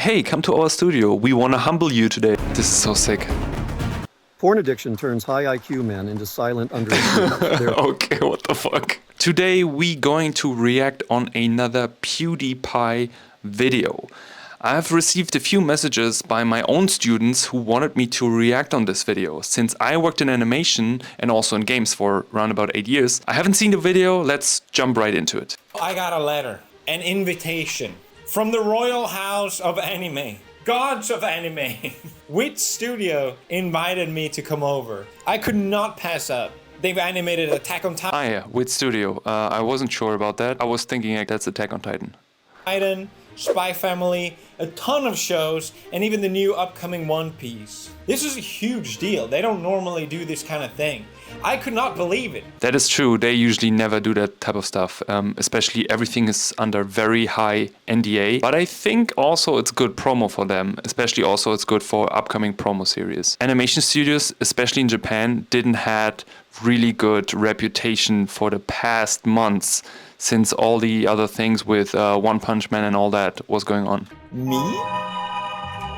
Hey, come to our studio. We want to humble you today. This is so sick. Porn addiction turns high IQ men into silent underachievers. Okay, what the fuck? Today we going to react on another Pewdiepie video. I've received a few messages by my own students who wanted me to react on this video. Since I worked in animation and also in games for around about 8 years, I haven't seen the video. Let's jump right into it. I got a letter, an invitation from the royal house of anime. Gods of anime. Which studio invited me to come over? I could not pass up. They've animated Attack on Titan. Ah yeah, which studio? I wasn't sure about that. I was thinking like, that's Attack on Titan. Spy Family, a ton of shows, and even the new upcoming One Piece. This is a huge deal. They don't normally do this kind of thing. I could not believe it. That is true. They usually never do that type of stuff. Especially everything is under very high NDA. But I think also it's good promo for them. Especially also it's good for upcoming promo series. Animation studios, especially in Japan, didn't had really good reputation for the past months since all the other things with One Punch Man and all that was going on. Me?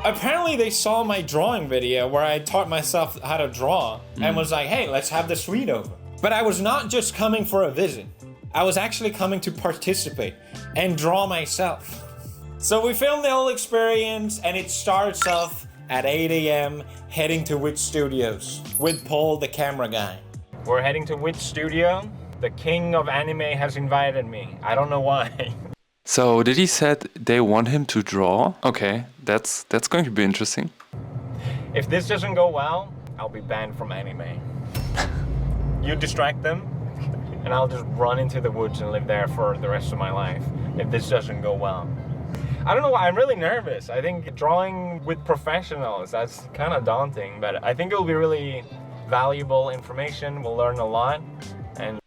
Apparently they saw my drawing video where I taught myself how to draw and was like, hey, let's have this read over. But I was not just coming for a visit. I was actually coming to participate and draw myself. So we filmed the whole experience and it starts off at 8 a.m. heading to Witch Studios with Paul, the camera guy. We're heading to Witch Studio. The king of anime has invited me. I don't know why. So did he said they want him to draw? Okay, that's going to be interesting. If this doesn't go well, I'll be banned from anime. You distract them, and I'll just run into the woods and live there for the rest of my life. If this doesn't go well. I don't know why, I'm really nervous. I think drawing with professionals, that's kind of daunting, but I think it'll be really valuable information. We'll learn a lot.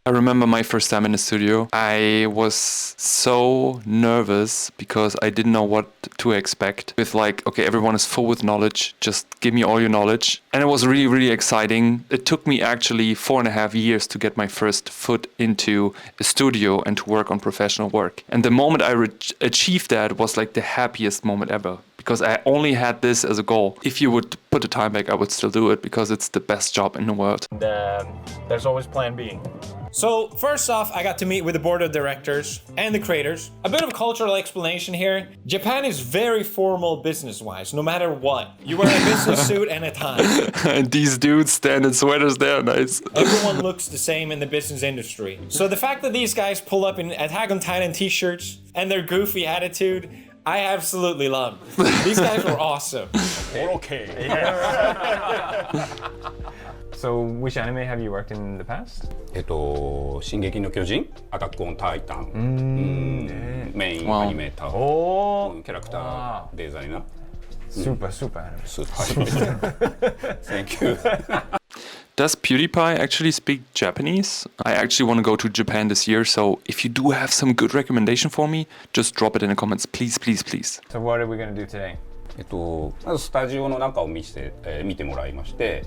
I remember my first time in the studio. I was so nervous because I didn't know what to expect. With like, okay, everyone is full with knowledge, just give me all your knowledge. And it was really, really exciting. It took me actually 4.5 years to get my first foot into a studio and to work on professional work. And the moment I achieved that was like the happiest moment ever. Because I only had this as a goal. If you would put the time back, I would still do it because it's the best job in the world. And, there's always plan B. So first off, I got to meet with the board of directors and the creators. A bit of cultural explanation here. Japan is very formal business-wise, no matter what. You wear a business suit and a tie. And these dudes stand in sweaters, they're nice. Everyone looks the same in the business industry. So the fact that these guys pull up in Attack on Titan t-shirts and their goofy attitude, I absolutely love. These guys were awesome. Okay. Yeah. So, which anime have you worked in the past? 進撃の巨人、アタックオンタイタン、メインアニメーター、キャラクターデザイナー。Super anime. Thank you. Does Pewdiepie actually speak Japanese? I actually want to go to Japan this year, so if you do have some good recommendation for me, just drop it in the comments, please, please, please. So what are we going to do today? まずスタジオの中を見てもらいまして、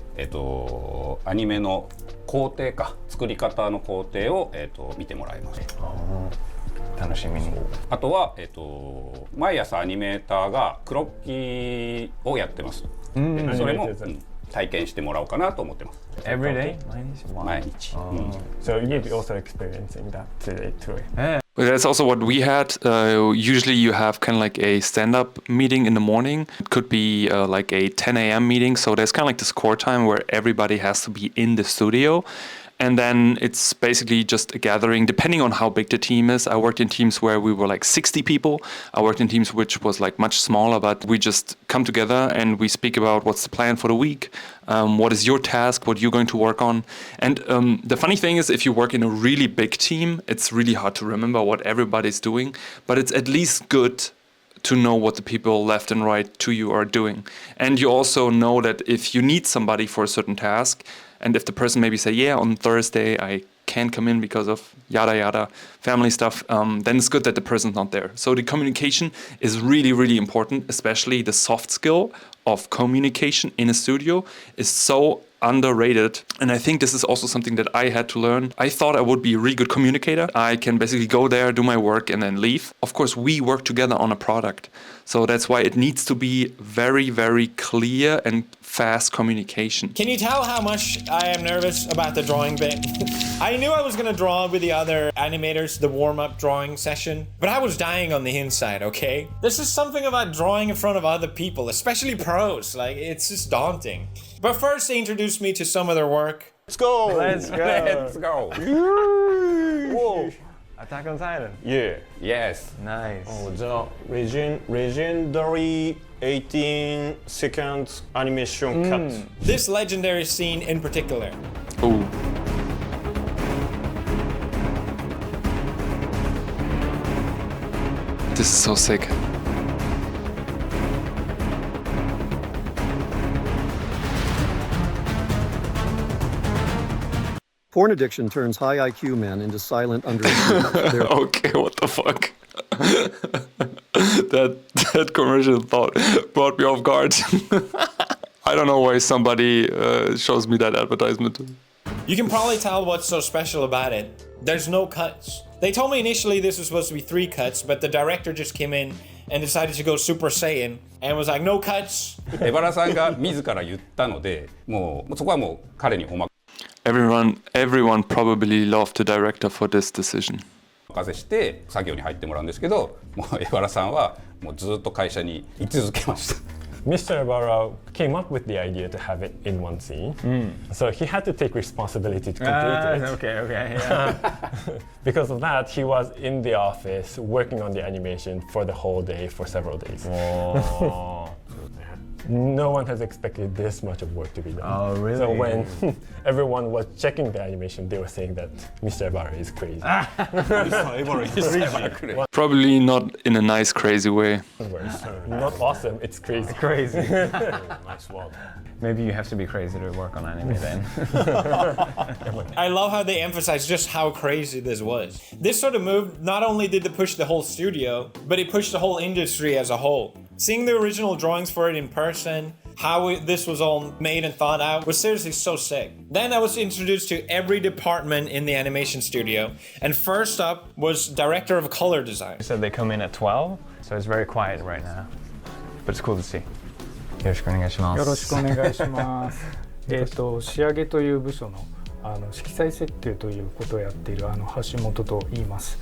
アニメの工程作り方の工程を、見てもらいます。楽しみに。あとは、毎朝アニメーターがクロッキーをやってます。それも、体験してもらおうかなと思ってます。Every day? 毎日。So you're also experiencing that today too. That's also what we had. Usually you have kind of like a stand-up meeting in the morning. It could be like a 10 a.m. meeting. So there's kind of like this core time where everybody has to be in the studio. And then it's basically just a gathering, depending on how big the team is. I worked in teams where we were like 60 people. I worked in teams which was like much smaller, but we just come together and we speak about what's the plan for the week, what is your task, what you're going to work on. And the funny thing is, if you work in a really big team, it's really hard to remember what everybody's doing, but it's at least good to know what the people left and right to you are doing. And you also know that if you need somebody for a certain task, and if the person maybe say, yeah, on Thursday I can't come in because of yada yada, family stuff, then it's good that the person's not there. So the communication is really, really important, especially the soft skill of communication in a studio is so underrated. And I think this is also something that I had to learn. I thought I would be a really good communicator. I can basically go there, do my work, and then leave. Of course, we work together on a product. So that's why it needs to be very, very clear and fast communication. Can you tell how much I am nervous about the drawing bit? I knew I was gonna draw with the other animators, the warm-up drawing session, but I was dying on the inside, okay? This is something about drawing in front of other people, especially pros. Like, it's just daunting. But first, they introduced me to some of their work. Let's go! Let's go! Let's go! Whoa! Attack on Titan. Yeah. Yes. Nice. じゃあ、Legendary 18 seconds animation cut. This legendary scene in particular. Oh. This is so sick. Porn addiction turns high IQ men into silent underachievers. Their Okay, what the fuck? that commercial thought brought me off guard. I don't know why somebody shows me that advertisement. You can probably tell what's so special about it. There's no cuts. They told me initially this was supposed to be 3 cuts, but the director just came in and decided to go Super Saiyan and was like, no cuts. エバラさんが自ら言ったので、もうそこはもう彼にお任 Everyone probably loved the director for this decision. せして作業に入ってもらうんですけど、もうエバラさんはもうずっと会社に居続けました。Mr. Ibarra came up with the idea to have it in one scene, so he had to take responsibility to complete it. Okay, yeah. Because of that, he was in the office working on the animation for the whole day for several days. Whoa. No one has expected this much of work to be done. Oh, really? So when everyone was checking the animation, they were saying that Mr. Ibarra is crazy. Probably not in a nice, crazy way. Not awesome, it's crazy. Crazy. Nice one. Maybe you have to be crazy to work on anime then. I love how they emphasize just how crazy this was. This sort of move not only did it push the whole studio, but it pushed the whole industry as a whole. Seeing the original drawings for it in person, how this was all made and thought out was seriously so sick. Then I was introduced to every department in the animation studio, and first up was director of color design. You said they come in at 12, so it's very quiet right now. But it's cool to see. よろしくお願いします。よろしくお願いします。仕上げという部署の色彩設定ということをやっている橋本と言います。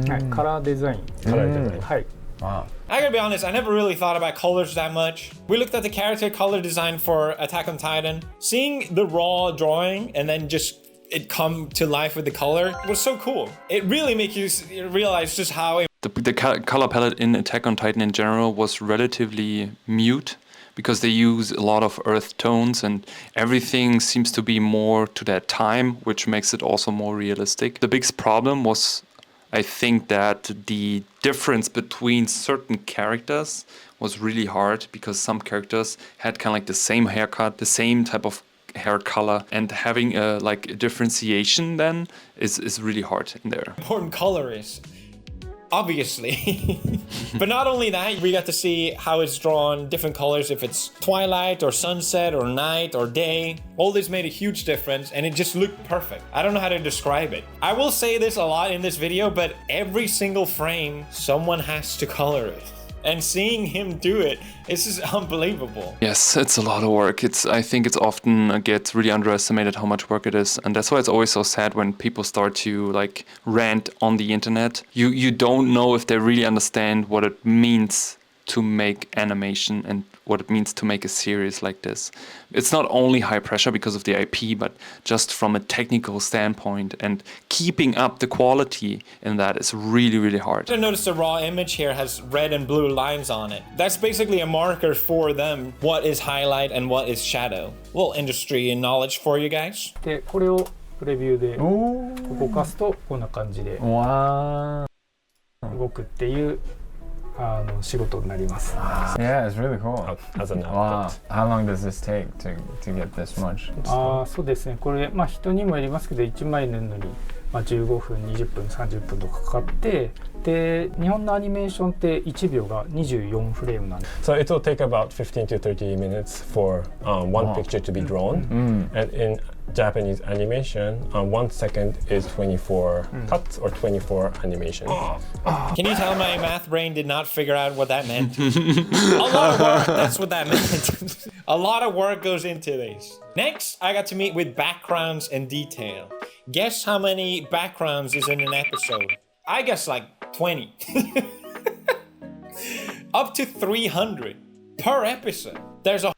はい、カラーデザイン。はい。Wow. I gotta be honest, I never really thought about colors that much. We looked at the character color design for Attack on Titan. Seeing the raw drawing and then just it come to life with the color was so cool. It really makes you realize just how... The color palette in Attack on Titan in general was relatively mute, because they use a lot of earth tones and everything seems to be more to that time, which makes it also more realistic. The biggest problem was, I think, that the difference between certain characters was really hard, because some characters had kind of like the same haircut, the same type of hair color, and having a differentiation then is really hard in there. Important color is, obviously. But not only that, we got to see how it's drawn, different colors, if it's twilight or sunset or night or day. All this made a huge difference and it just looked perfect. I don't know how to describe it. I will say this a lot in this video, but every single frame, someone has to color it. And seeing him do it, it's just unbelievable. Yes, it's a lot of work. I think it's often gets really underestimated how much work it is. And that's why it's always so sad when people start to like rant on the internet. You don't know if they really understand what it means to make animation and what it means to make a series like this. It's not only high pressure because of the IP, but just from a technical standpoint, and keeping up the quality in that is really, really hard. I noticed the raw image here has red and blue lines on it. That's basically a marker for them, what is highlight and what is shadow. A little industry and knowledge for you guys. で、これをプレビューで動かすとこんな感じで動くっていう仕事になります。Yeah, it's really cool. As an Wow. output. How long does this take to get this much? そうですね。これ人にもよりますけど1枚塗るのに15分20分30分とかかかってで日本のアニメーションって1秒が24フレームなんで So it will take about 15 to 30 minutes for one picture to be drawn. And in Japanese animation, 1 second is 24 cuts or 24 animation. Can you tell my math brain did not figure out what that meant? A lot of work, that's what that meant. A lot of work goes into this. Next, I got to meet with backgrounds and detail. Guess how many backgrounds is in an episode? I guess like 20. Up to 300 per episode. There's a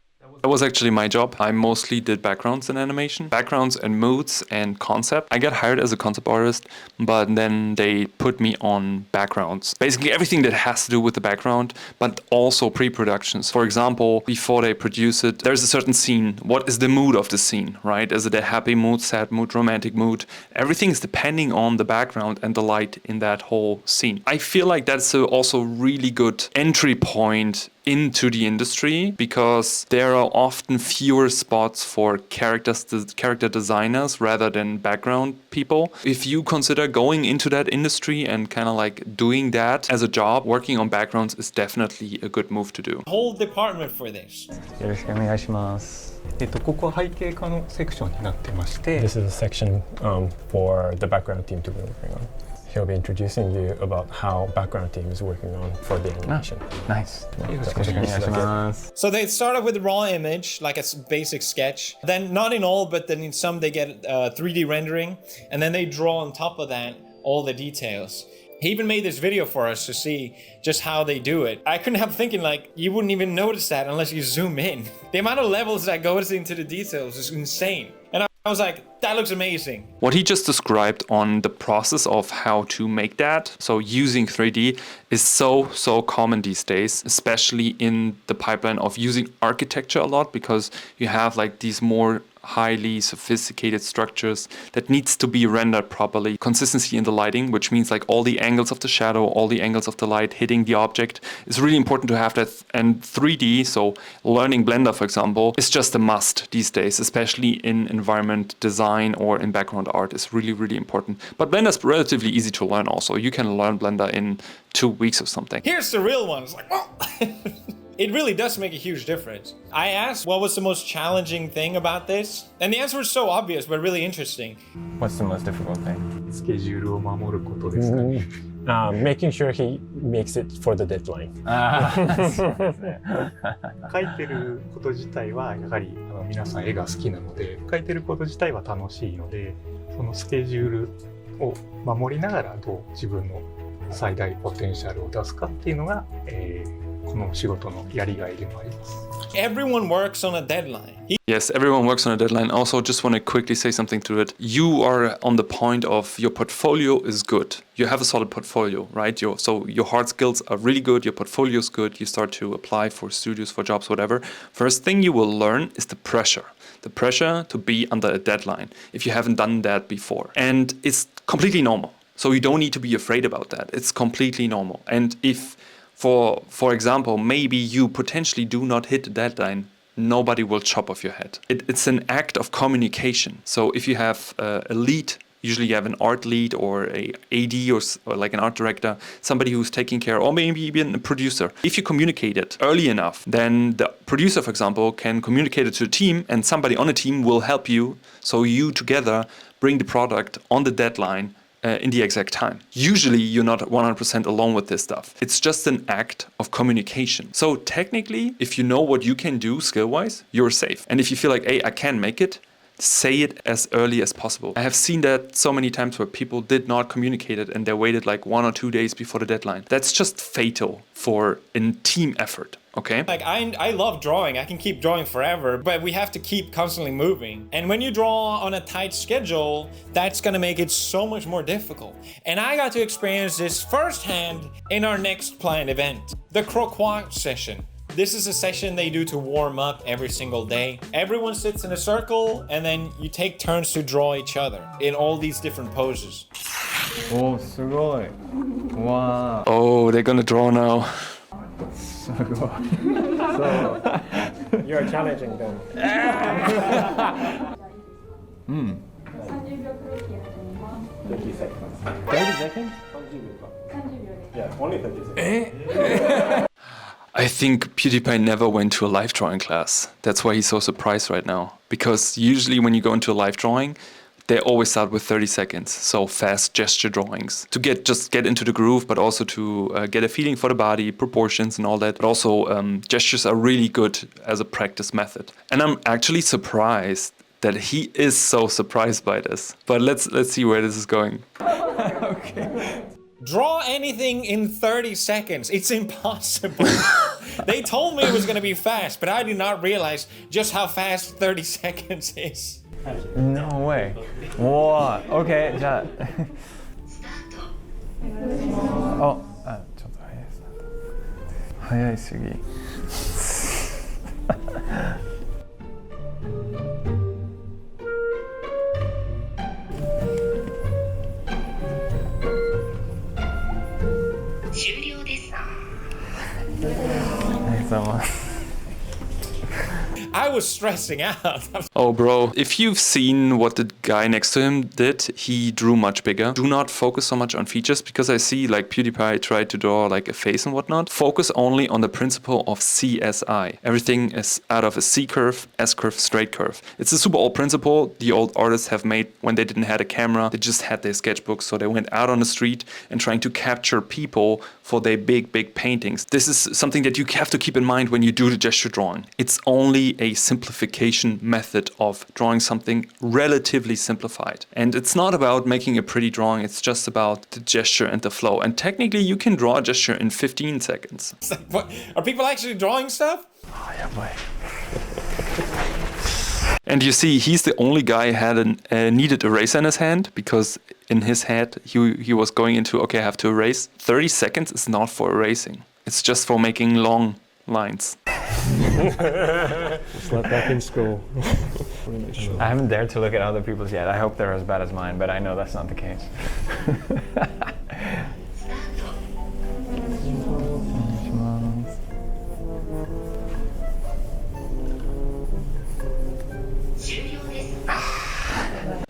That was actually my job. I mostly did backgrounds in animation, backgrounds and moods and concept. I got hired as a concept artist, but then they put me on backgrounds. Basically everything that has to do with the background, but also pre-productions. For example, before they produce it, there's a certain scene. What is the mood of the scene, right? Is it a happy mood, sad mood, romantic mood? Everything is depending on the background and the light in that whole scene. I feel like that's also really good entry point into the industry because there are often fewer spots for character designers rather than background people. If you consider going into that industry and kind of like doing that as a job, working on backgrounds is definitely a good move to do. whole department for this. よろしくお願いします。ここは背景化のセクションになってまして This is a section for the background team to be working on. He'll be introducing you about how background team is working on for the animation. Nice. よろしくお願いします。So they start off with a raw image, like a basic sketch. Then, not in all, but then in some they get 3D rendering. And then they draw on top of that all the details. He even made this video for us to see just how they do it. I couldn't help thinking like, you wouldn't even notice that unless you zoom in. The amount of levels that goes into the details is insane. And I was like, that looks amazing. What he just described on the process of how to make that, so using 3D, is so common these days, especially in the pipeline of using architecture a lot, because you have like these more highly sophisticated structures that needs to be rendered properly. Consistency in the lighting, which means like all the angles of the shadow, all the angles of the light hitting the object, is really important to have that. And 3D, so learning Blender, for example, is just a must these days, especially in environment design or in background art is really important. But Blender is relatively easy to learn also. You can learn Blender in 2 weeks or something. Here's the real one. It's like, well, it really does make a huge difference. I asked what was the most challenging thing about this, and the answer was so obvious but really interesting. What's the most difficult thing? スケジュールを守ることですかね。Making sure he makes it for the deadline. 書いてること自体はやはり皆さん絵が好きなので書いてること自体は楽しいのでそのスケジュールを守りながらどう自分の最大ポテンシャルを出すかっていうのが、この仕事のやりがいでもあります。Everyone works on a deadline. Yes, everyone works on a deadline. Also, just want to quickly say something to it. You are on the point of your portfolio is good. You have a solid portfolio, right? So your hard skills are really good. Your portfolio is good. You start to apply for studios, for jobs, whatever. First thing you will learn is the pressure. The pressure to be under a deadline if you haven't done that before. And it's completely normal. So you don't need to be afraid about that. It's completely normal. And if, for example, maybe you potentially do not hit the deadline, nobody will chop off your head. It's an act of communication. So if you have a lead, usually you have an art lead or a AD or like an art director, somebody who's taking care, or maybe even a producer. If you communicate it early enough, then the producer, for example, can communicate it to the team and somebody on the team will help you. So you together bring the product on the deadline in the exact time. Usually you're not 100% alone with this stuff. It's just an act of communication. So technically, if you know what you can do skill-wise, you're safe. And if you feel like, hey, I can make it, say it as early as possible. I have seen that so many times where people did not communicate it and they waited like 1 or 2 days before the deadline. That's just fatal for a team effort. Okay. Like I love drawing. I can keep drawing forever, but we have to keep constantly moving. And when you draw on a tight schedule, that's gonna make it so much more difficult. And I got to experience this firsthand in our next planned event, the Croquis session. This is a session they do to warm up every single day. Everyone sits in a circle and then you take turns to draw each other in all these different poses. おー、すごい。わー。 Oh, they're gonna draw now. すごい。So, You're challenging them. うん。30 seconds. 30 seconds? Yeah, only 30 seconds. I think PewDiePie never went to a live drawing class. That's why he's so surprised right now. Because usually when you go into a live drawing, they always start with 30 seconds. So fast gesture drawings to just get into the groove, but also to get a feeling for the body, proportions and all that. But also gestures are really good as a practice method. And I'm actually surprised that he is so surprised by this. But let's see where this is going. Okay. Draw anything in 30 seconds. It's impossible. They told me it was going to be fast, but I did not realize just how fast 30 seconds is. No way. What? Okay, じゃあ。あ、ちょっと早いですね。早いすぎ。終了です。ありがとうございます。I was stressing out. Oh, bro, if you've seen what the guy next to him did, he drew much bigger. Do not focus so much on features, because I see like PewDiePie tried to draw like a face and whatnot. Focus only on the principle of CSI. Everything is out of a C curve, S curve, straight curve. It's a super old principle the old artists have made when they didn't have a camera. They just had their sketchbooks, so they went out on the street and trying to capture people for their big paintings. This is something that you have to keep in mind when you do the gesture drawing. It's only a simplification method of drawing something relatively simplified. And it's not about making a pretty drawing, it's just about the gesture and the flow. And technically you can draw a gesture in 15 seconds. It's like, what? Are people actually drawing stuff? Oh, yeah, boy. And you see, he's the only guy who had a needed eraser in his hand, because in his head he was going into, okay, I have to erase. 30 seconds is not for erasing. It's just for making long lines. Just like back in school. I haven't dared to look at other people's yet. I hope they're as bad as mine, but I know that's not the case.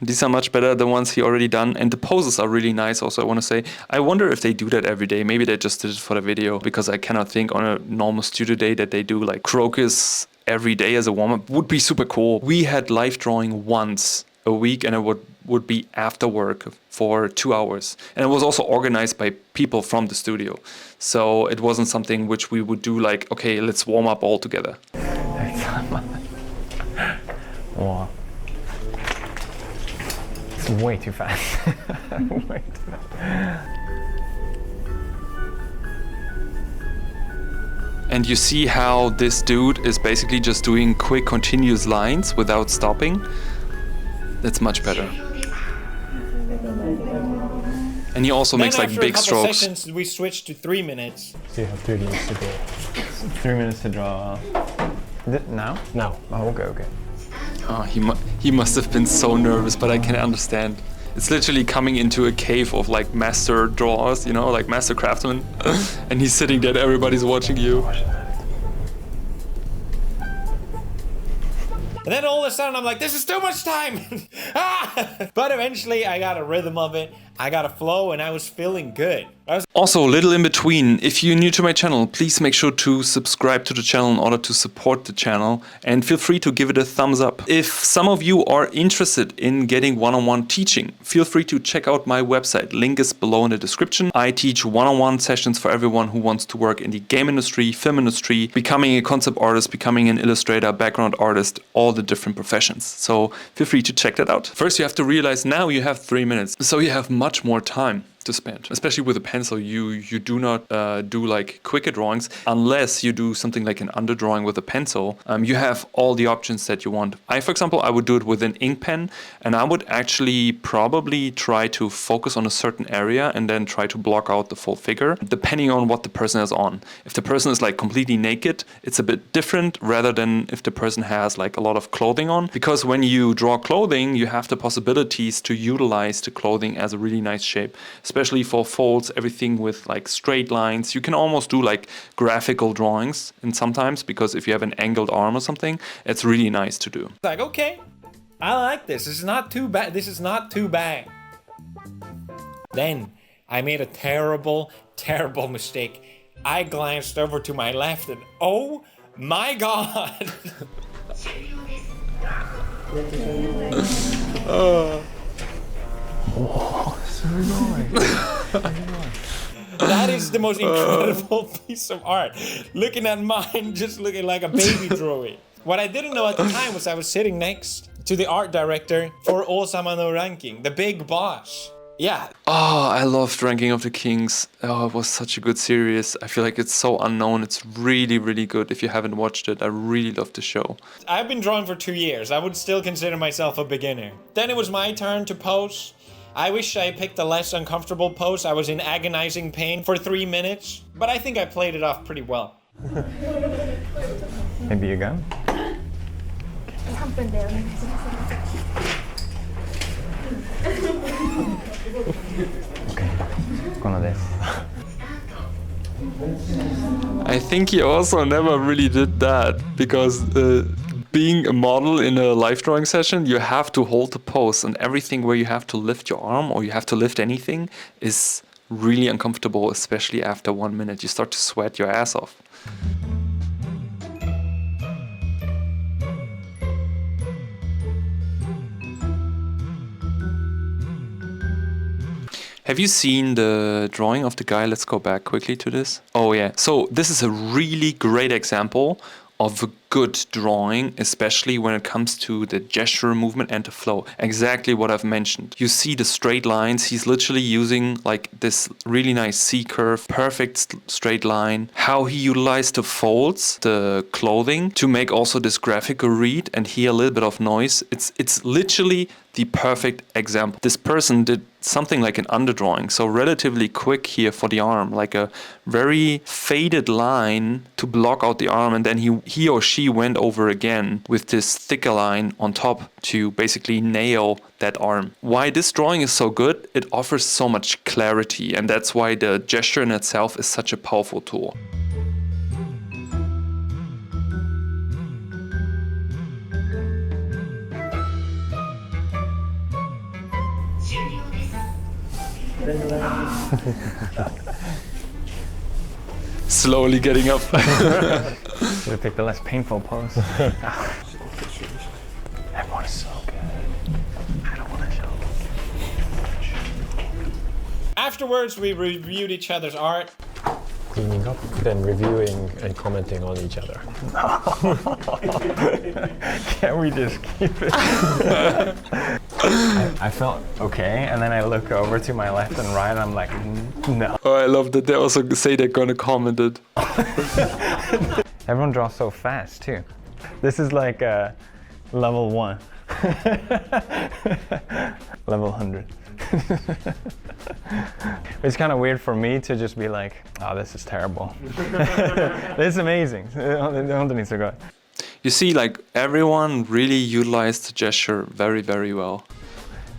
These are much better than ones he already done, and the poses are really nice also, I want to say. I wonder if they do that every day. Maybe they just did it for the video, because I cannot think on a normal studio day that they do like Croquis every day as a warm-up. Would be super cool. We had live drawing once a week, and it would be after work for 2 hours. And it was also organized by people from the studio. So it wasn't something which we would do like, okay, let's warm up all together. Wow. It's way too fast. Way too fast. And you see how this dude is basically just doing quick continuous lines without stopping. That's much better. And he also makes like big strokes. Sessions, we switched to 3 minutes. So you have 30 minutes to go. 3 minutes to draw. Now? Now. Oh, okay. Oh, he must have been so nervous, but I can understand. It's literally coming into a cave of like master drawers, you know, like master craftsmen. And he's sitting there, everybody's watching you. And then all of a sudden I'm like, this is too much time. But eventually I got a rhythm of it. I got a flow, and I was feeling good. Also, a little in between, if you're new to my channel, please make sure to subscribe to the channel in order to support the channel, and feel free to give it a thumbs up. If some of you are interested in getting one-on-one teaching, feel free to check out my website. Link is below in the description. I teach one-on-one sessions for everyone who wants to work in the game industry, film industry, becoming a concept artist, becoming an illustrator, background artist, all the different professions. So feel free to check that out. First, you have to realize now you have 3 minutes, so you have much more time to spend. Especially with a pencil, you do not do like quicker drawings unless you do something like an underdrawing with a pencil. You have all the options that you want. For example, I would do it with an ink pen, and I would actually probably try to focus on a certain area and then try to block out the full figure, depending on what the person is on. If the person is like completely naked, it's a bit different rather than if the person has like a lot of clothing on, because when you draw clothing, you have the possibilities to utilize the clothing as a really nice shape. Especially for folds, everything with like straight lines. You can almost do like graphical drawings, and sometimes, because if you have an angled arm or something, it's really nice to do. Like, okay, I like this. This is not too bad. This is not too bad. Then I made a terrible, terrible mistake. I glanced over to my left and oh my god! That is the most incredible piece of art. Looking at mine, just looking like a baby drawing. What I didn't know at the time was I was sitting next to the art director for Osama no Ranking, the big boss. Yeah. Oh, I loved Ranking of the Kings. Oh, it was such a good series. I feel like it's so unknown. It's really, really good. If you haven't watched it, I really love the show. I've been drawing for 2 years. I would still consider myself a beginner. Then it was my turn to pose. I wish I picked a less uncomfortable pose. I was in agonizing pain for 3 minutes, but I think I played it off pretty well. Maybe you go? 3分でお願いします。 I think he also never really did that because being a model in a live drawing session, you have to hold the pose, and everything where you have to lift your arm or you have to lift anything is really uncomfortable, especially after 1 minute. You start to sweat your ass off. Have you seen the drawing of the guy? Let's go back quickly to this. Oh yeah, so this is a really great example of a good drawing, especially when it comes to the gesture movement and the flow. Exactly what I've mentioned. You see the straight lines. He's literally using like this really nice C curve, perfect straight line. How he utilized the folds, the clothing to make also this graphical read and hear a little bit of noise. It's literally the perfect example. This person did something like an underdrawing, so relatively quick here for the arm, like a very faded line to block out the arm, and then he or she went over again with this thicker line on top to basically nail that arm. Why this drawing is so good? It offers so much clarity, and that's why the gesture in itself is such a powerful tool. Slowly getting up. Should have picked the less painful pose. Everyone is so good. I don't want to show. Afterwards, we reviewed each other's art. Cleaning up, then reviewing and commenting on each other. Can't we just keep it? I felt okay, and then I look over to my left and right, and I'm like, no. Oh, I love that they also say they're gonna comment it. Everyone draws so fast too. This is like level 1. Level 100. It's kind of weird for me to just be like, oh, this is terrible. This is amazing. You see, like, everyone really utilized the gesture very, very well.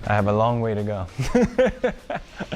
I have a long way to go.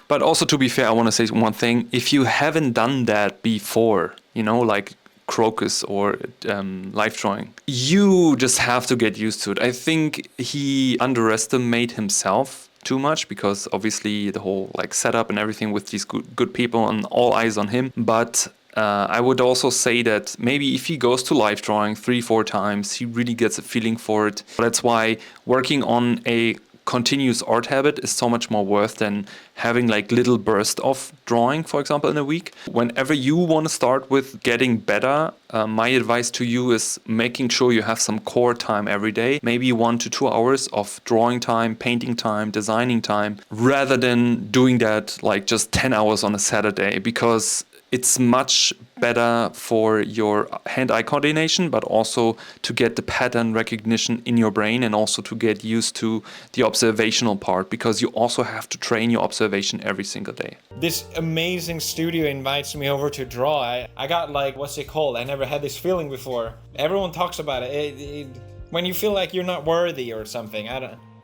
But also, to be fair, I want to say one thing. If you haven't done that before, you know, like Croquis or live drawing, you just have to get used to it. I think he underestimated himself too much because obviously the whole like setup and everything with these good people and all eyes on him. But I would also say that maybe if he goes to live drawing 3-4 times, he really gets a feeling for it. That's why working on a continuous art habit is so much more worth than having like little bursts of drawing, for example, in a week. Whenever you want to start with getting better, my advice to you is making sure you have some core time every day, maybe 1 to 2 hours of drawing time, painting time, designing time, rather than doing that like just 10 hours on a Saturday, because it's much better for your hand-eye coordination, but also to get the pattern recognition in your brain and also to get used to the observational part, because you also have to train your observation every single day. This amazing studio invites me over to draw. I got like, what's it called? I never had this feeling before. Everyone talks about it. When you feel like you're not worthy or something.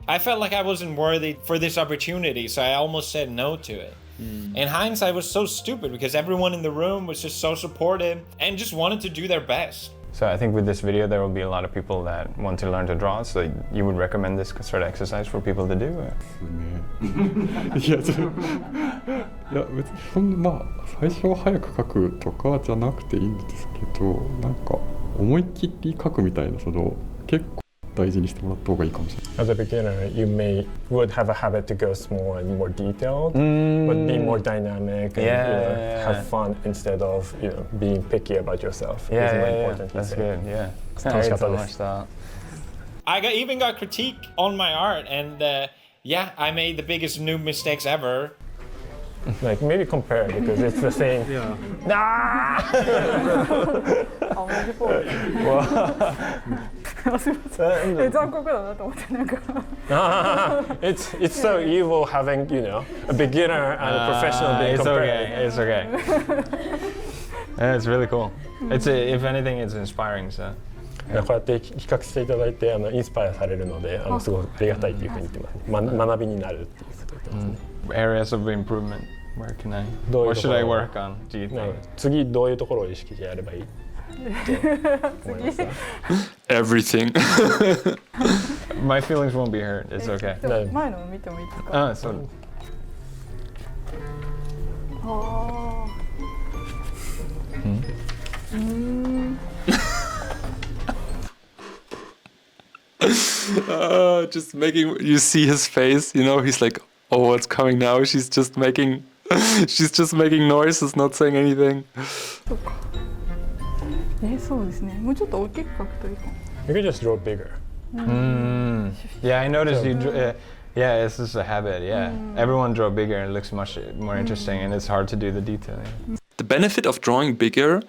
I felt like I wasn't worthy for this opportunity, so I almost said no to it. In hindsight, I was so stupid because everyone in the room was just so supportive and just wanted to do their best. So I think with this video there will be a lot of people that want to learn to draw, so you would recommend this sort of exercise for people to do? いや、別にそんな、まあ最初は早く描くとかじゃなくていいんですけど、なんか思い切り描くみたいな、その結構大事にしてもらった方がいいかもしれない。 As a beginner, you would have a habit to go small and more detailed, but be more dynamic and have fun instead of being picky about yourself. That's good. Yeah. 楽しかったです。I even got critique on my art, and yeah, I made the biggest noob mistakes ever. Like maybe compare because it's the same. Yeah. It's so evil having a beginner and a professional being compared. It's okay. Yeah, it's really cool. If anything, it's inspiring. So. こうやって比較していただいてインスパイアされるのですごくありがたいというふうに言ってます。学びになるっていうこと言ってますね。Areas of improvement. What should I work on? Do you think? 次どういうところを意識してやればいいと思いますか？ Everything. My feelings won't be hurt. It's okay. 前のを見てもいいですか？そう。Just making you see his face, he's like, oh, what's coming now? She's just making noises, not saying anything. そうか。そうですね。もうちょっと大きく描くといいかも。You can just draw bigger. Yeah, I noticed you. Yeah, it's just a habit. Yeah, everyone draw bigger and it looks much more interesting, and it's hard to do the detailing. The benefit of drawing bigger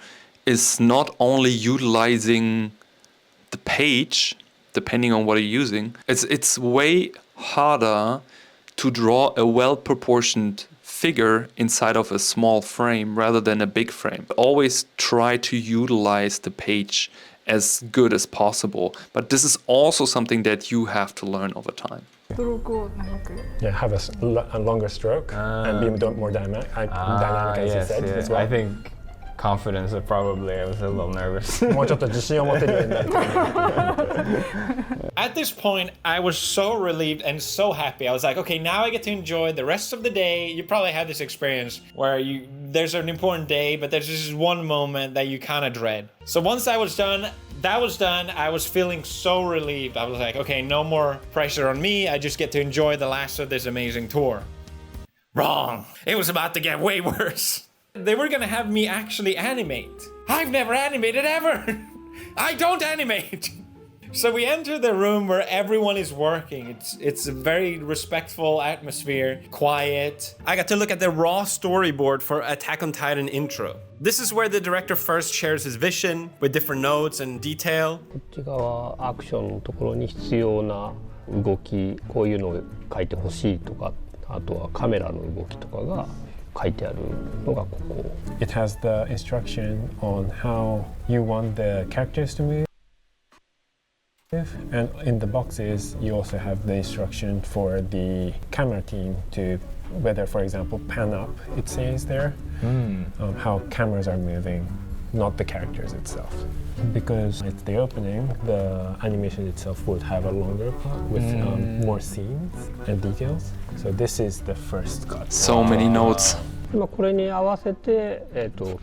is not only utilizing the page, depending on what you're using. It's way harder to draw a well-proportioned figure inside of a small frame rather than a big frame. Always try to utilize the page as good as possible, but this is also something that you have to learn over time. Yeah, have a longer stroke and be more dynamic, as you said. As well. I think confidence, probably. I was a little nervous. At this point, I was so relieved and so happy. I was like, okay, now I get to enjoy the rest of the day. You probably had this experience where there's an important day, but there's just one moment that you kind of dread. So once that was done, I was feeling so relieved. I was like, okay, no more pressure on me. I just get to enjoy the last of this amazing tour. Wrong. It was about to get way worse. They were gonna have me actually animate. I've never animated ever. I don't animate. So we enter the room where everyone is working. It's a very respectful atmosphere, quiet. I got to look at the raw storyboard for Attack on Titan intro. This is where the director first shares his vision with different notes and detail. こっち側アクションのところに必要な動き、こういうのを書いてほしいとか、あとはカメラの動きとかが書いてあるのがここ。It has the instruction on how you want the characters to move. And in the boxes, you also have the instruction for the camera team to, whether, for example, pan up, it says there, how cameras are moving, not the characters itself. Because it's the opening, the animation itself would have a longer part with more scenes and details. So this is the first cut. So many notes. これに合わせて、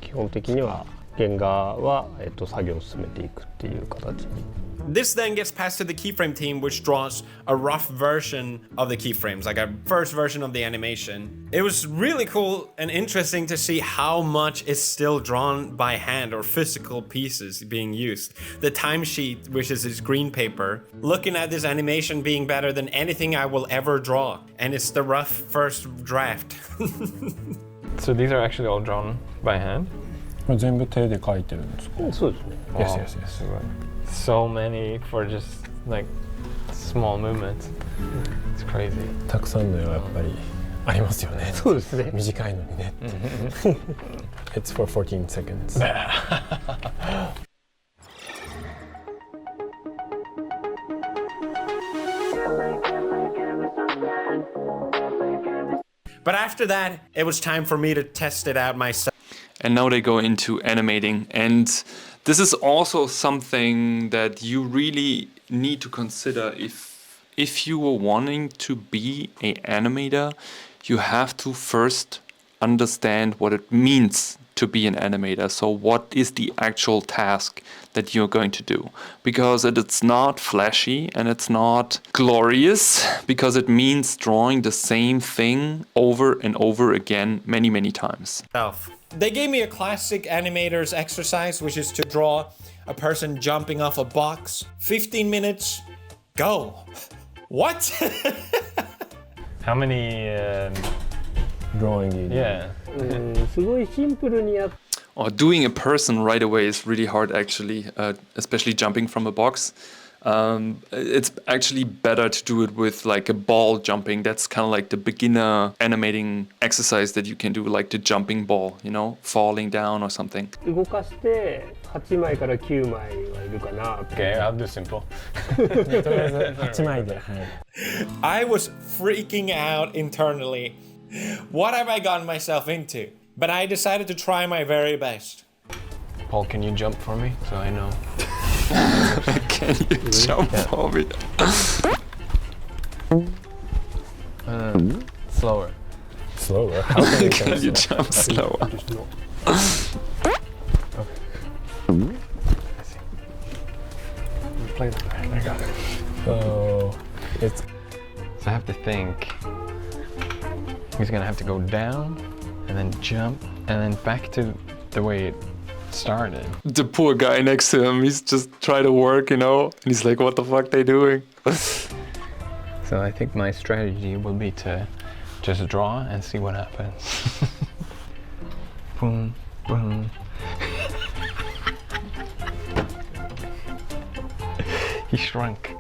基本的には原画は、作業を進めていくっていう形に。This then gets passed to the keyframe team, which draws a rough version of the keyframes, like a first version of the animation. It was really cool and interesting to see how much is still drawn by hand or physical pieces being used. The timesheet, which is this green paper, looking at this animation being better than anything I will ever draw. And it's the rough first draft. So these are actually all drawn by hand? 全部手で描いてるんですか？そうですね。Yes, yes, yes. So many for just like small movements. It's crazy. たくさんの絵はやっぱりありますよね。そうですね。短いのにね。It's for 14 seconds. But after that, it was time for me to test it out myself. And now they go into animating, and This is also something that you really need to consider if you were wanting to be an animator. You have to first understand what it means to be an animator. So what is the actual task that you're going to do? Because it's not flashy and it's not glorious, because it means drawing the same thing over and over again many, many times. They gave me a classic animator's exercise, which is to draw a person jumping off a box. 15 minutes, go. What? How many drawing you do? Yeah. すごいシンプルにやっ Or doing a person right away is really hard, actually, especially jumping from a box. It's actually better to do it with like a ball jumping. That's kind of like the beginner animating exercise that you can do, like the jumping ball, you know, falling down or something. 動かして8枚から9枚はいるかな。 Okay, I'll do simple. とりあえず8枚で、はい。 I was freaking out internally. What have I gotten myself into? But I decided to try my very best. Paul, can you jump for me so I know? Can you jump for me? Slower. Slower? How can you Can you jump slower? Play the I got it. So it's So I have to think. He's gonna have to go down and then jump and then back to the way it started. The poor guy next to him, he's just trying to work, you know? And he's like, what the fuck they doing? So I think my strategy will be to just draw and see what happens. Boom, boom. He shrunk.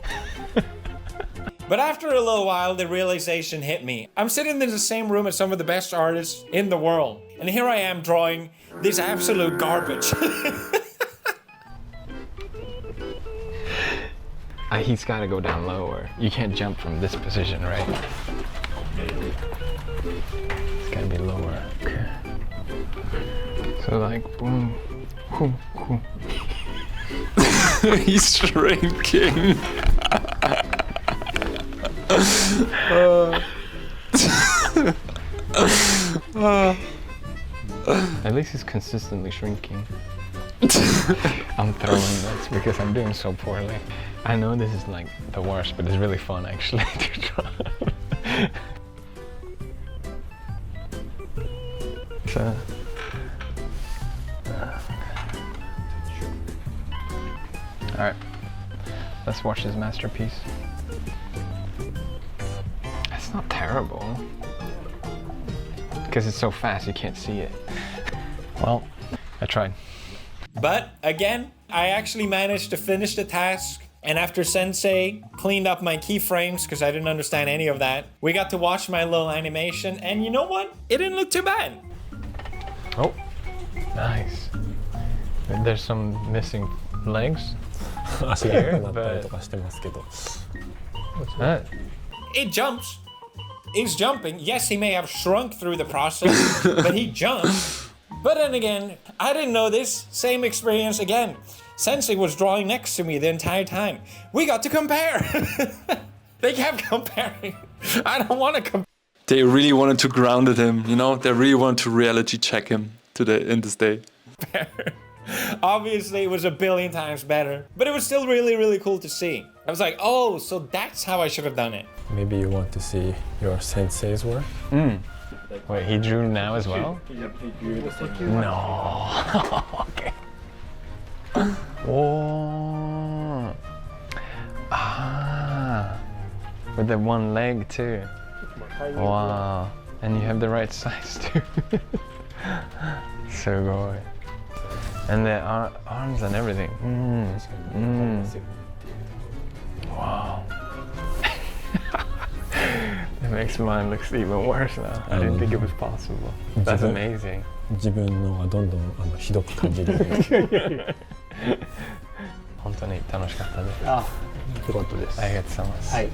But after a little while, the realization hit me. I'm sitting in the same room as some of the best artists in the world. And here I am drawing this absolute garbage. He's got to go down lower. You can't jump from this position, right? It's got to be lower. Okay. So like, boom, boom, boom. He's shrinking. At least he's consistently shrinking. I'm throwing this because I'm doing so poorly. I know this is like the worst, but it's really fun actually to draw. So, all right, let's watch his masterpiece. It's not terrible because it's so fast you can't see it. Well, I tried. But again, I actually managed to finish the task. And after Sensei cleaned up my keyframes, because I didn't understand any of that, we got to watch my little animation. And you know what? It didn't look too bad. Oh, nice. There's some missing legs. 足がなくなったりとかしてますけど。 What's that? It jumps. He's jumping. Yes, he may have shrunk through the process, but he jumped. But then again, I didn't know this. Same experience again. Sensei was drawing next to me the entire time. We got to compare. They kept comparing. I don't want to compare. They really wanted to grounded him, you know? They really wanted to reality check him in this day. Obviously, it was a billion times better. But it was still really, really cool to see. I was like, oh, so that's how I should have done it. Maybe you want to see your sensei's work? Wait, he drew now as well? No. Okay. Oh. Ah. With the one leg too. Wow. And you have the right size too. So good. And the arms and everything. Wow. It makes mine look even worse now. I didn't think it was possible. That's amazing. 自分のがどんどんひどく感じる。本当に楽しかったです。あ、よかったです。ありがとうございます。はい。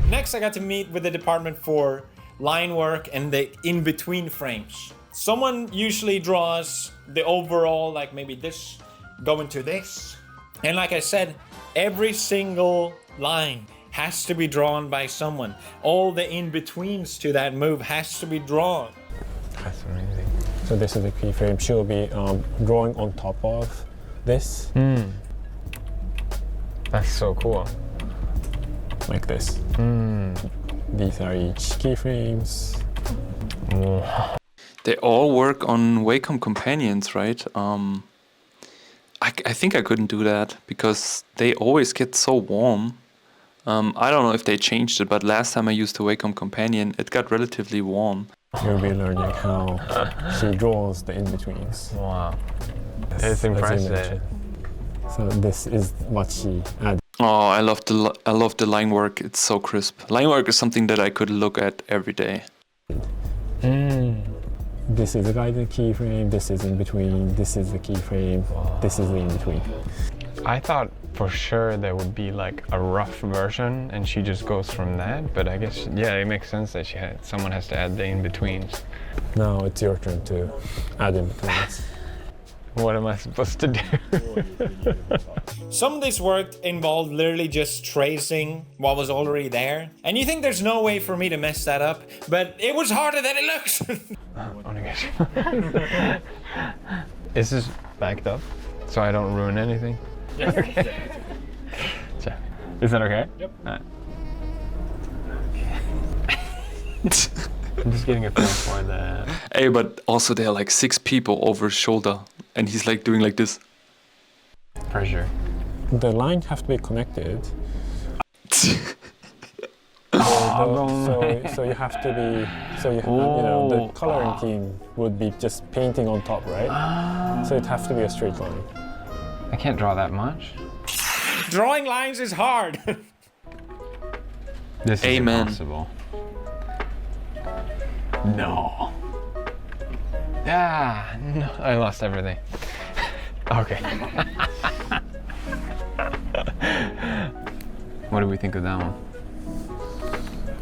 Next, I got to meet with the department for line work and the in-between frames. Someone usually draws the overall, like maybe this go into this. And like I said, every single line has to be drawn by someone. All the in-betweens to that move has to be drawn. That's amazing. So this is the keyframe. She'll be drawing on top of this. That's so cool. Like this. These are each keyframes. They all work on Wacom companions, right? I think I couldn't do that because they always get so warm. I don't know if they changed it, but last time I used the Wacom companion, it got relatively warm. You'll be learning how she draws the in-betweens. Wow. It's impressive. So this is what she added. Oh, I love the line work. It's so crisp. Line work is something that I could look at every day. This is the guided keyframe, this is in between, this is the keyframe, this is the in between. I thought for sure there would be like a rough version and she just goes from that, but I guess, yeah, it makes sense that someone has to add the in-betweens. Now it's your turn to add in-betweens. What am I supposed to do? Some of this work involved literally just tracing what was already there. And you think there's no way for me to mess that up, but it was harder than it looks. Is this backed up so I don't ruin anything? Yes. Okay. Is that okay? Yep. I'm just getting a feel for that. Hey, but also there are like 6 people over his shoulder, and he's like doing like this. Pressure. The lines have to be connected. So you have to be, the coloring team would be just painting on top, right? So it has to be a straight line. I can't draw that much. Drawing lines is hard. This is Amen. impossible. No. Ah, no, I lost everything. Okay. What do we think of that one?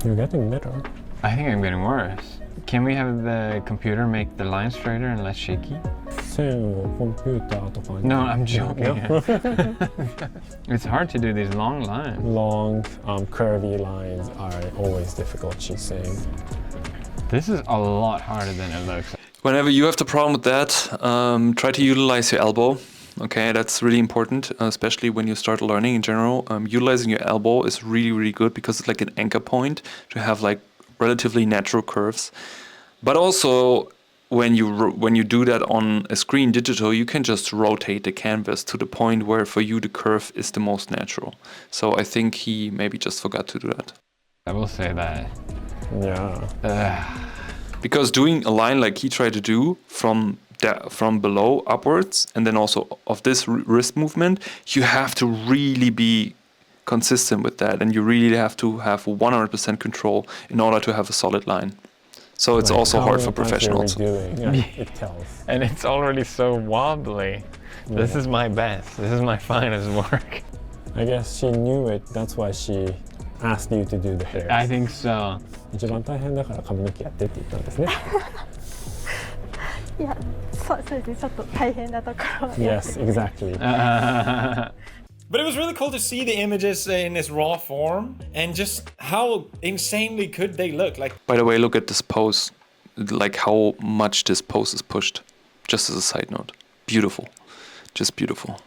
You're getting better. I think I'm getting worse. Can we have the computer make the line straighter and less shaky? No, I'm joking. It's hard to do these long lines. Long, curvy lines are always difficult, she's saying. This is a lot harder than it looks. Whenever you have the problem with that, try to utilize your elbow. Okay, that's really important, especially when you start learning in general. Utilizing your elbow is really, really good because it's like an anchor point to have like relatively natural curves. But also, when you do that on a screen digital, you can just rotate the canvas to the point where for you the curve is the most natural. So I think he maybe just forgot to do that. I will say that. Yeah. Because doing a line like he tried to do from below upwards, and then also of this wrist movement, you have to really be consistent with that, and you really have to have 100% control in order to have a solid line. So it's also hard for professionals. Yeah, it tells. And it's already so wobbly. Yeah. This is my best. This is my finest work. I guess she knew it. That's why she asked you to do the hair. I think so. 一番大変だから髪の毛やってって言ったんですね。いや、そうですね。ちょっと大変なところ。Yes, exactly. But it was really cool to see the images in this raw form and just how insanely good they look. Like, by the way, look at this pose, like how much this pose is pushed. Just as a side note, beautiful, just beautiful.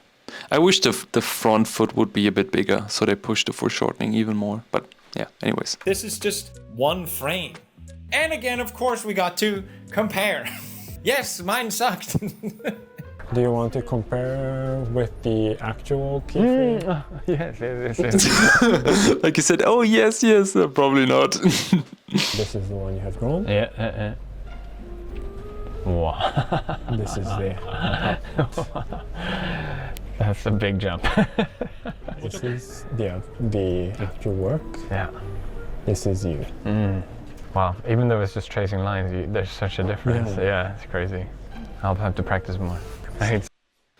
I wish the front foot would be a bit bigger, so they push the foreshortening even more. But yeah, anyways. This is just one frame. And again, of course, we got to compare. Yes, mine sucked. Do you want to compare with the actual keyframe? Yes. Like you said, oh yes, probably not. This is the one you have drawn? Yeah. Wow. This is the... That's a big jump. This is the actual work. Yeah. This is you. Wow. Even though it's just tracing lines, there's such a difference. Yeah, it's crazy. I'll have to practice more. I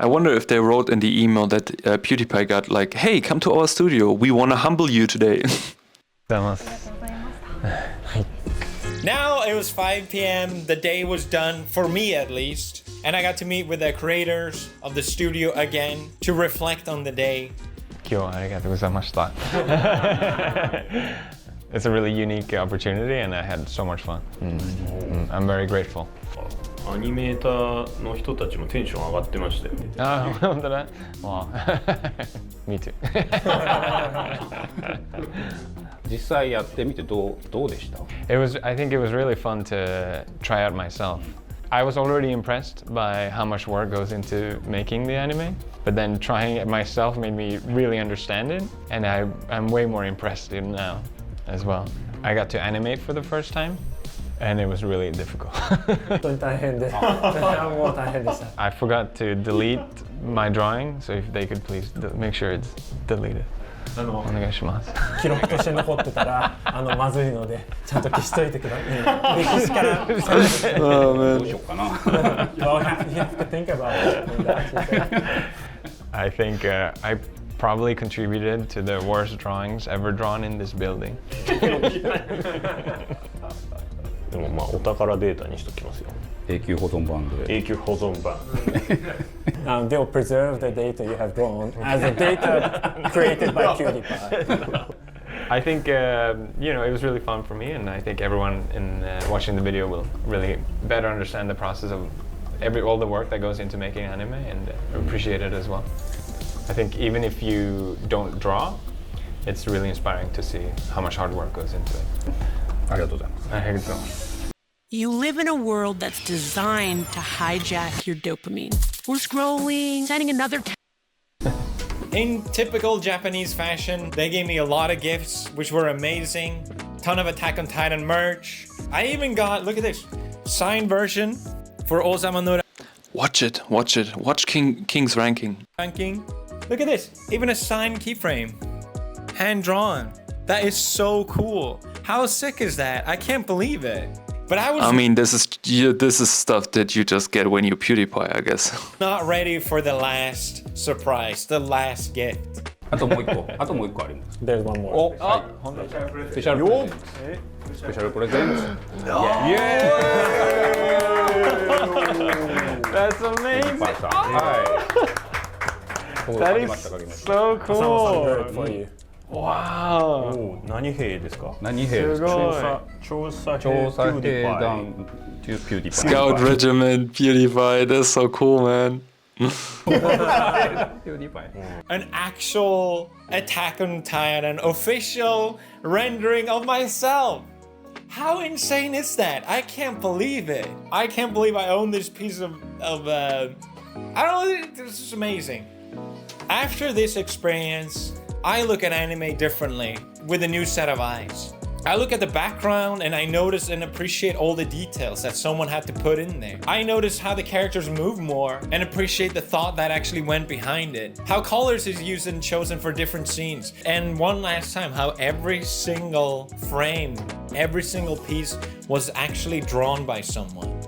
wonder if they wrote in the email that Pewdiepie got like, hey, come to our studio. We want to humble you today. Now it was 5 p.m. The day was done, for me at least. And I got to meet with the creators of the studio again to reflect on the day. 今日はありがとうございました。It's a really unique opportunity and I had so much fun. I'm very grateful. アニメーターの人たちもテンション上がってましたよね。あ、本当だ。Wow. Me too. 実際やってみてどうでした？ I think it was really fun to try out myself. I was already impressed by how much work goes into making the anime, but then trying it myself made me really understand it, and I'm way more impressed now as well. I got to animate for the first time, and it was really difficult. 本当に大変で、もう大変でした。I forgot to delete my drawing, so if they could please make sure it's deleted. お願いします。記録として残ってたらまずいのでちゃんと消しといてください。歴史からどうしようかな。You have to think about it. I think I probably contributed to the worst drawings ever drawn in this building. でもまあお宝データにしときますよ。永久保存版で。永久保存版。They'll preserve the data you have drawn as a data created by Pewdiepie. I think it was really fun for me, and I think everyone in watching the video will really better understand the process of all the work that goes into making anime and appreciate it as well. I think even if you don't draw, it's really inspiring to see how much hard work goes into it. ありがとうございます。ありがとうございます。You live in a world that's designed to hijack your dopamine. We're scrolling, sending another In typical Japanese fashion, they gave me a lot of gifts, which were amazing. Ton of Attack on Titan merch. I even got, look at this, signed version for Ozama no Watch it. Watch King's ranking. Look at this, even a signed keyframe. Hand drawn. That is so cool. How sick is that? I can't believe it. But I mean, this is stuff that you just get when you PewDiePie, I guess. Not ready for the last surprise, the last gift. あともう一個あります。There's one more. お、はい。スペシャルプレゼンツ。スペシャルプレゼンツ。That's amazing. はい。That is so cool. Wow. 何兵ですか？何兵ですか？調査兵団 to PewDiePie. Scout Regiment, PewDiePie. That's so cool, man. An actual Attack on Titan official rendering of myself. How insane is that? I can't believe it. I can't believe I own this piece of I don't know, this is amazing. After this experience, I look at anime differently with a new set of eyes. I look at the background and I notice and appreciate all the details that someone had to put in there. I notice how the characters move more and appreciate the thought that actually went behind it. How colors is used and chosen for different scenes. And one last time, how every single frame, every single piece was actually drawn by someone.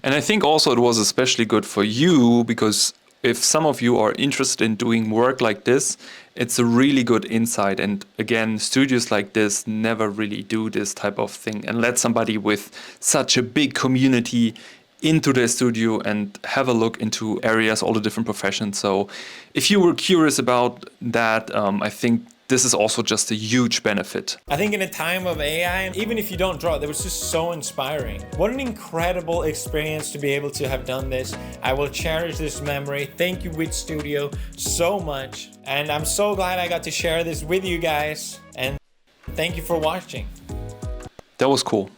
And I think also it was especially good for you because if some of you are interested in doing work like this, it's a really good insight. And again, studios like this never really do this type of thing and let somebody with such a big community into their studio and have a look into areas, all the different professions. So if you were curious about that, I think this is also just a huge benefit. I think in a time of AI, even if you don't draw, it was just so inspiring. What an incredible experience to be able to have done this. I will cherish this memory. Thank you, Wit Studio, so much. And I'm so glad I got to share this with you guys. And thank you for watching. That was cool.